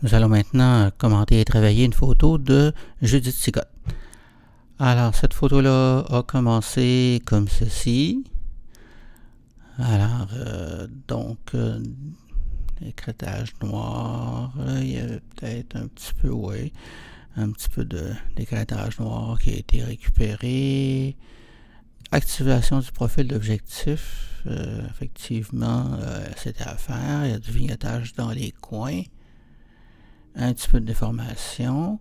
Nous allons maintenant commenter et travailler une photo de Judith Sicotte. Alors, cette photo-là a commencé comme ceci. Alors, écrêtage noir, il y avait peut-être un petit peu, un petit peu d'écrêtage noir qui a été récupéré. Activation du profil d'objectif, effectivement, c'était à faire. Il y a du vignettage dans les coins. Un petit peu de déformation.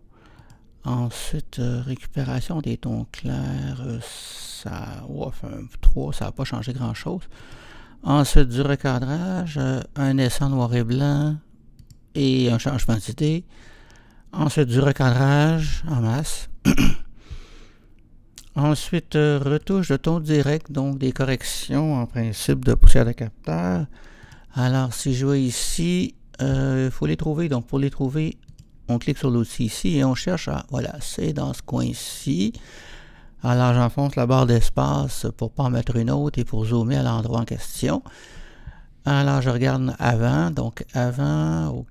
Ensuite, récupération des tons clairs, ça n'a pas changé grand-chose. Ensuite, du recadrage, un essai en noir et blanc et un changement d'idée. Ensuite, du recadrage en masse. Ensuite, retouche de ton direct, donc des corrections en principe de poussière de capteur. Alors, si je vais ici, il faut les trouver. Donc, pour les trouver, on clique sur l'outil ici et on cherche à, voilà, c'est dans ce coin-ci. Alors, j'enfonce la barre d'espace pour ne pas en mettre une autre et pour zoomer à l'endroit en question. Alors, je regarde avant. Donc, avant,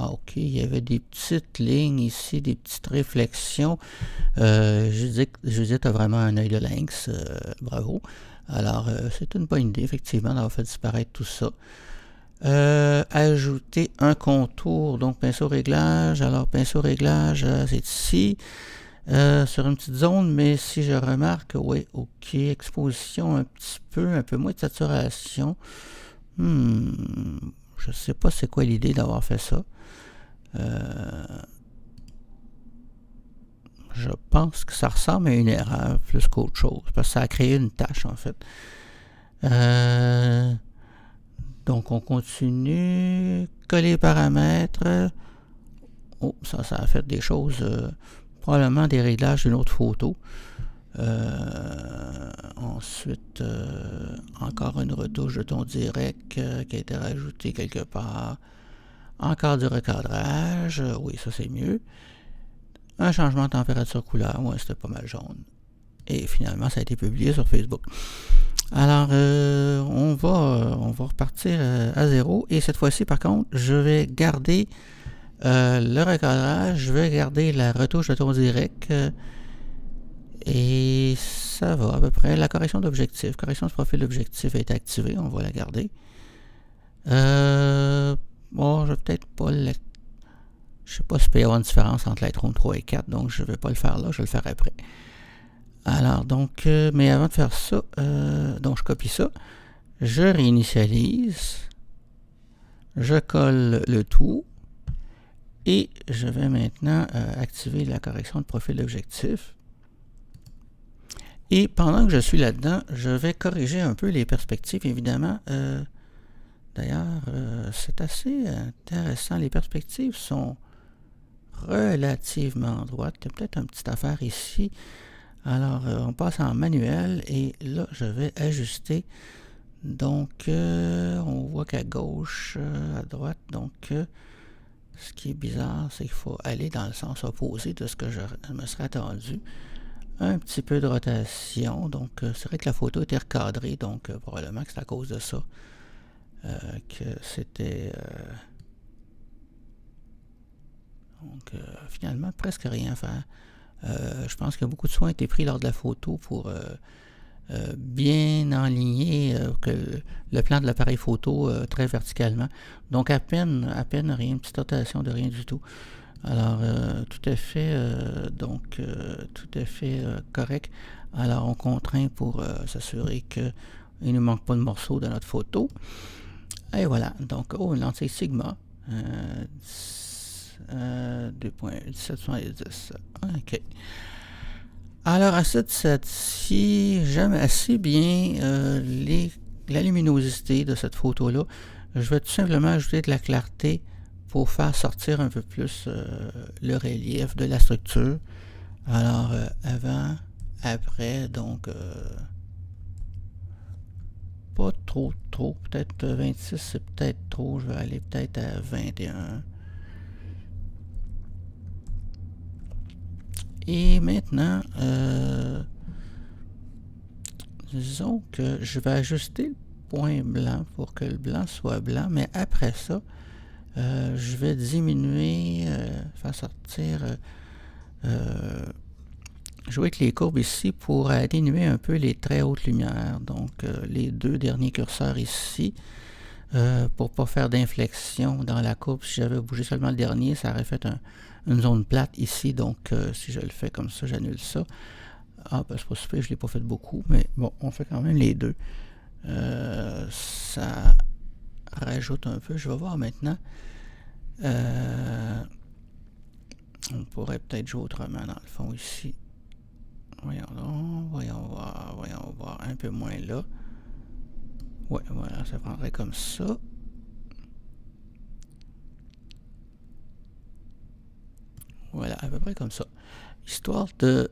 ok, il y avait des petites lignes ici, des petites réflexions. Judith a vraiment un œil de lynx. Bravo. Alors, c'est une bonne idée, effectivement, d'avoir fait disparaître tout ça. Ajouter un contour, donc pinceau réglage. Alors, pinceau réglage, c'est ici, sur une petite zone, mais si je remarque, oui, ok, exposition un peu moins de saturation. Je sais pas c'est quoi l'idée d'avoir fait ça. Je pense que ça ressemble à une erreur plus qu'autre chose, parce que ça a créé une tâche, en fait. Donc, on continue. Coller paramètres. Oh, ça a fait des choses, probablement des réglages d'une autre photo. Ensuite, encore une retouche de ton direct qui a été rajoutée quelque part. Encore du recadrage. Oui, ça c'est mieux. Un changement de température couleur. Ouais, c'était pas mal jaune. Et finalement, ça a été publié sur Facebook. Alors, on va repartir à zéro. Et cette fois-ci, par contre, je vais garder le recadrage. Je vais garder la retouche de ton direct. Et ça va à peu près. La correction d'objectif. Correction de profil d'objectif est activée. On va la garder. Bon, je vais peut-être pas le... Je sais pas s'il peut y avoir une différence entre Lightroom 3 et 4. Donc, je ne vais pas le faire là. Je vais le faire après. Alors, donc, mais avant de faire ça, donc je copie ça, je réinitialise, je colle le tout et je vais maintenant activer la correction de profil d'objectif. Et pendant que je suis là-dedans, je vais corriger un peu les perspectives, évidemment. D'ailleurs, c'est assez intéressant. Les perspectives sont relativement droites. Il y a peut-être une petite affaire ici. Alors, on passe en manuel et là, je vais ajuster. Donc, on voit qu'à gauche, à droite, donc, ce qui est bizarre, c'est qu'il faut aller dans le sens opposé de ce que je me serais attendu. Un petit peu de rotation. Donc, c'est vrai que la photo était recadrée, donc probablement que c'est à cause de ça que c'était... donc, finalement, presque rien à faire. Je pense que beaucoup de soins ont été pris lors de la photo pour bien enligner le plan de l'appareil photo très verticalement. Donc à peine rien, une petite rotation de rien du tout. Alors tout à fait correct. Alors on contraint pour s'assurer qu'il ne nous manque pas de morceaux dans notre photo. Et voilà, donc une lentille Sigma 2.1770. Ok. Alors à cette stade-ci, j'aime assez bien la luminosité de cette photo-là. Je vais tout simplement ajouter de la clarté pour faire sortir un peu plus le relief de la structure. Alors avant, après, donc pas trop, peut-être 26 c'est peut-être trop, je vais aller peut-être à 21. Et maintenant, disons que je vais ajuster le point blanc pour que le blanc soit blanc, mais après ça, Je vais diminuer, faire sortir, jouer avec les courbes ici pour atténuer un peu les très hautes lumières. Donc les deux derniers curseurs ici, pour pas faire d'inflexion dans la courbe. Si j'avais bougé seulement le dernier, ça aurait fait une zone plate ici. Donc si je le fais comme ça, j'annule ça. Ah, ben c'est pas super, je l'ai pas fait beaucoup, mais bon, on fait quand même les deux. Ça rajoute un peu. Je vais voir maintenant. On pourrait peut-être jouer autrement dans le fond ici. Voyons voir, un peu moins là. Ouais, voilà, ça prendrait comme ça. Voilà, à peu près comme ça. Histoire de...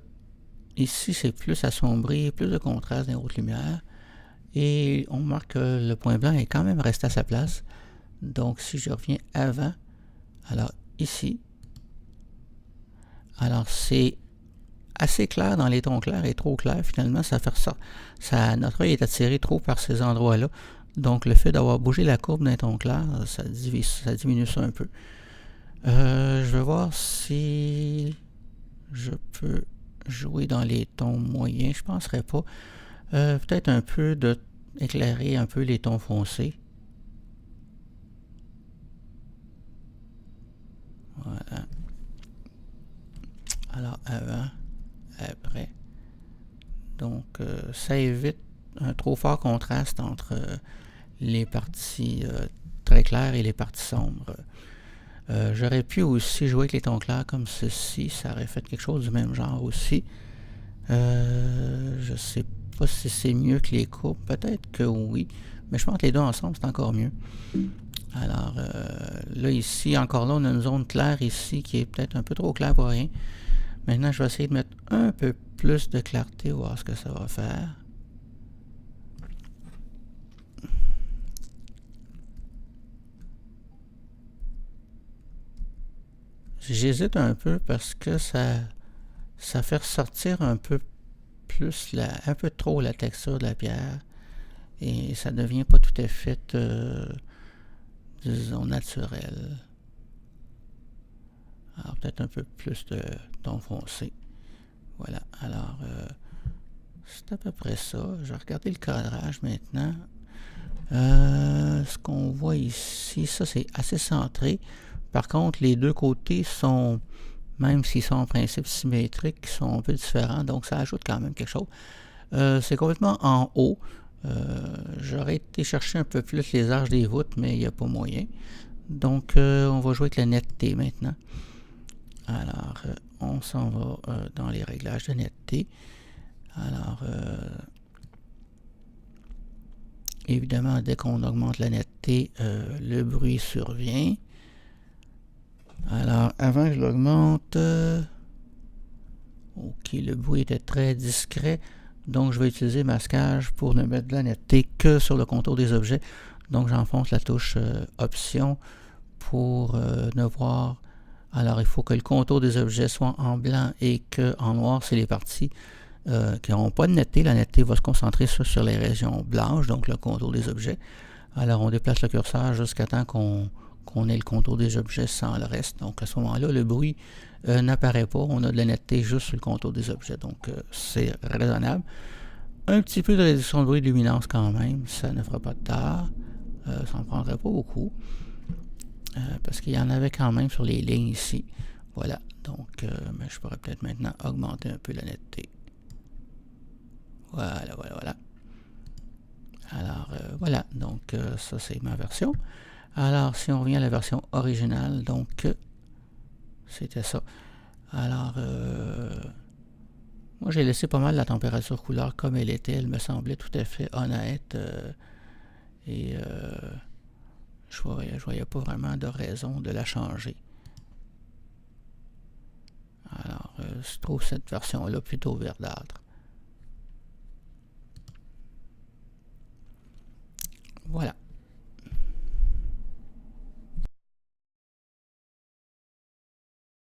Ici, c'est plus assombri, plus de contraste dans les hautes lumières. Et on remarque que le point blanc est quand même resté à sa place. Donc, si je reviens avant, alors ici, alors c'est assez clair dans les tons clairs et trop clair. Finalement, ça fait ça. Notre œil est attiré trop par ces endroits-là. Donc, le fait d'avoir bougé la courbe d'un ton clair, ça diminue ça un peu. Je vais voir si je peux jouer dans les tons moyens. Je ne penserais pas. Peut-être un peu éclairer un peu les tons foncés. Voilà. Alors, avant, après. Donc, ça évite un trop fort contraste entre les parties très claires et les parties sombres. J'aurais pu aussi jouer avec les tons clairs comme ceci. Ça aurait fait quelque chose du même genre aussi. Je sais pas si c'est mieux que les courbes. Peut-être que oui. Mais je pense que les deux ensemble, c'est encore mieux. Alors, là, ici, encore là, on a une zone claire ici qui est peut-être un peu trop claire pour rien. Maintenant, je vais essayer de mettre un peu plus de clarté, voir ce que ça va faire. J'hésite un peu parce que ça fait ressortir un peu plus, un peu trop la texture de la pierre. Et ça ne devient pas tout à fait, disons, naturel. Alors, peut-être un peu plus de ton foncé. Voilà. Alors, c'est à peu près ça. Je vais regarder le cadrage maintenant. Ce qu'on voit ici, ça c'est assez centré. Par contre, les deux côtés sont, même s'ils sont en principe symétriques, sont un peu différents. Donc, ça ajoute quand même quelque chose. C'est complètement en haut. J'aurais été chercher un peu plus les arches des voûtes, mais il n'y a pas moyen. Donc, on va jouer avec la netteté maintenant. Alors, on s'en va dans les réglages de netteté. Alors, évidemment, dès qu'on augmente la netteté, le bruit survient. Alors, avant que je l'augmente, ok, le bruit était très discret. Donc, je vais utiliser masquage pour ne mettre de la netteté que sur le contour des objets. Donc, j'enfonce la touche Option pour ne voir. Alors, il faut que le contour des objets soit en blanc et qu'en noir, c'est les parties qui n'auront pas de netteté. La netteté va se concentrer sur les régions blanches, donc le contour des objets. Alors, on déplace le curseur jusqu'à temps qu'on ait le contour des objets sans le reste. Donc, à ce moment-là, le bruit n'apparaît pas. On a de la netteté juste sur le contour des objets. Donc, c'est raisonnable. Un petit peu de réduction de bruit de luminance quand même. Ça ne fera pas de tard. Ça n'en prendrait pas beaucoup. Parce qu'il y en avait quand même sur les lignes ici. Voilà. Donc, mais je pourrais peut-être maintenant augmenter un peu la netteté. Voilà. Alors, voilà. Donc, ça, c'est ma version. Alors, si on revient à la version originale, donc, c'était ça. Alors, moi, j'ai laissé pas mal la température couleur comme elle était. Elle me semblait tout à fait honnête. Et je voyais pas vraiment de raison de la changer. Alors, je trouve cette version-là plutôt verdâtre. Voilà.